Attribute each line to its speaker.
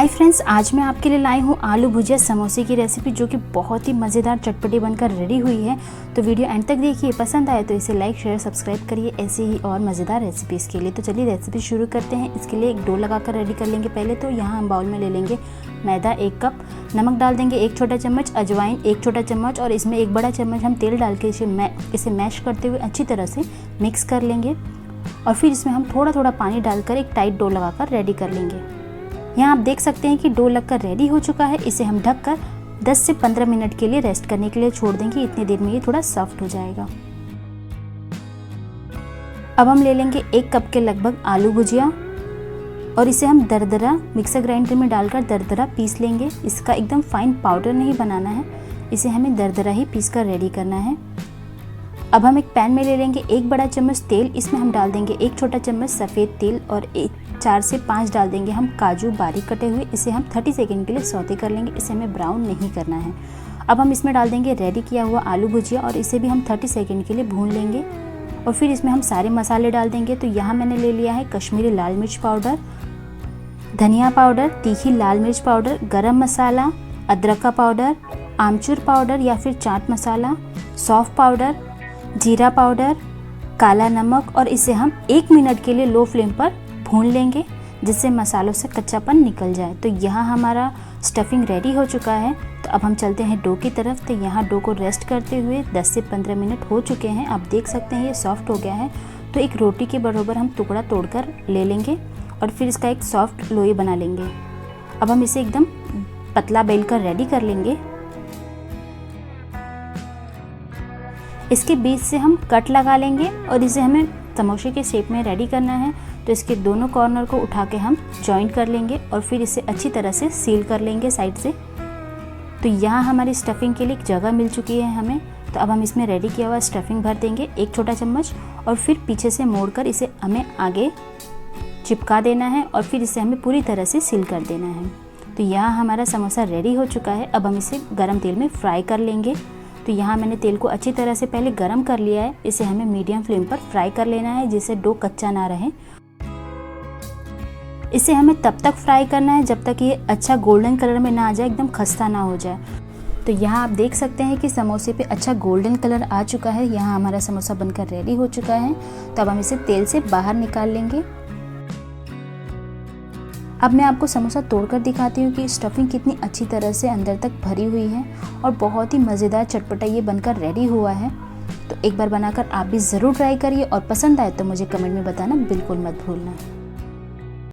Speaker 1: Hi friends, आज मैं आपके लिए लाई हूँ आलू भुजिया समोसे की रेसिपी, जो कि बहुत ही मज़ेदार चटपटी बनकर रेडी हुई है। तो वीडियो एंड तक देखिए, पसंद आए तो इसे लाइक शेयर सब्सक्राइब करिए ऐसे ही और मज़ेदार रेसिपीज़ के लिए। तो चलिए रेसिपी शुरू करते हैं। इसके लिए एक डो लगाकर रेडी कर लेंगे। पहले तो यहाँ हम बाउल में ले लेंगे मैदा 1 कप, नमक डाल देंगे 1 छोटा चम्मच, अजवाइन 1 छोटा चम्मच और इसमें 1 बड़ा चम्मच हम तेल डाल के इसे मैश करते हुए अच्छी तरह से मिक्स कर लेंगे। और फिर इसमें हम थोड़ा थोड़ा पानी डालकर एक टाइट डो लगाकर रेडी कर लेंगे। यहाँ आप देख सकते हैं कि डो लगकर रेडी हो चुका है। इसे हम ढककर 10 से 15 मिनट के लिए रेस्ट करने के लिए छोड़ देंगे। इतनी देर में ये थोड़ा सॉफ्ट हो जाएगा। अब हम ले लेंगे 1 कप के लगभग आलू भुजिया और इसे हम दरदरा मिक्सर ग्राइंडर में डालकर दरदरा पीस लेंगे। इसका एकदम फाइन पाउडर नहीं बनाना है, इसे हमें दरदरा ही पीस कर रेडी करना है। अब हम एक पैन में ले लेंगे 1 बड़ा चम्मच तेल। इसमें हम डाल देंगे 1 छोटा चम्मच सफ़ेद तेल और 4 से 5 डाल देंगे हम काजू बारीक कटे हुए। इसे हम 30 सेकंड के लिए सौते कर लेंगे। इसे हमें ब्राउन नहीं करना है। अब हम इसमें डाल देंगे रेडी किया हुआ आलू भुजिया और इसे भी हम 30 सेकंड के लिए भून लेंगे। और फिर इसमें हम सारे मसाले डाल देंगे। तो यहाँ मैंने ले लिया है कश्मीरी लाल मिर्च पाउडर, धनिया पाउडर, तीखी लाल मिर्च पाउडर, गरम मसाला, अदरक का पाउडर, आमचूर पाउडर या फिर चाट मसाला, सौंफ पाउडर, जीरा पाउडर, काला नमक। और इसे हम 1 मिनट के लिए लो फ्लेम पर भून लेंगे, जिससे मसालों से कच्चापन निकल जाए। तो यहाँ हमारा स्टफिंग रेडी हो चुका है। तो अब हम चलते हैं डो की तरफ। तो यहाँ डो को रेस्ट करते हुए 10 से 15 मिनट हो चुके हैं। आप देख सकते हैं ये सॉफ्ट हो गया है। तो एक रोटी के बराबर हम टुकड़ा तोड़कर ले लेंगे और फिर इसका एक सॉफ्ट लोई बना लेंगे। अब हम इसे एकदम पतला बेल कर रेडी कर लेंगे। इसके बीच से हम कट लगा लेंगे और इसे हमें समोसे के शेप में रेडी करना है। तो इसके दोनों कॉर्नर को उठा के हम जॉइंट कर लेंगे और फिर इसे अच्छी तरह से सील कर लेंगे साइड से। तो यहाँ हमारी स्टफिंग के लिए एक जगह मिल चुकी है हमें। तो अब हम इसमें रेडी किया हुआ स्टफिंग भर देंगे 1 छोटा चम्मच और फिर पीछे से मोड़कर इसे हमें आगे चिपका देना है और फिर इसे हमें पूरी तरह से सील कर देना है। तो यहाँ हमारा समोसा रेडी हो चुका है। अब हम इसे गरम तेल में फ्राई कर लेंगे। तो यहाँ मैंने तेल को अच्छी तरह से पहले गरम कर लिया है। इसे हमें मीडियम फ्लेम पर फ्राई कर लेना है, जिससे डो कच्चा ना रहे। इसे हमें तब तक फ्राई करना है जब तक ये अच्छा गोल्डन कलर में ना आ जाए, एकदम खस्ता ना हो जाए। तो यहाँ आप देख सकते हैं कि समोसे पे अच्छा गोल्डन कलर आ चुका है। यहाँ हमारा समोसा बनकर रेडी हो चुका है। तो अब हम इसे तेल से बाहर निकाल लेंगे। अब मैं आपको समोसा तोड़कर दिखाती हूँ कि स्टफिंग कितनी अच्छी तरह से अंदर तक भरी हुई है और बहुत ही मज़ेदार चटपटा ये बनकर रेडी हुआ है। तो एक बार बनाकर आप भी ज़रूर ट्राई करिए और पसंद आए तो मुझे कमेंट में बताना बिल्कुल मत भूलना।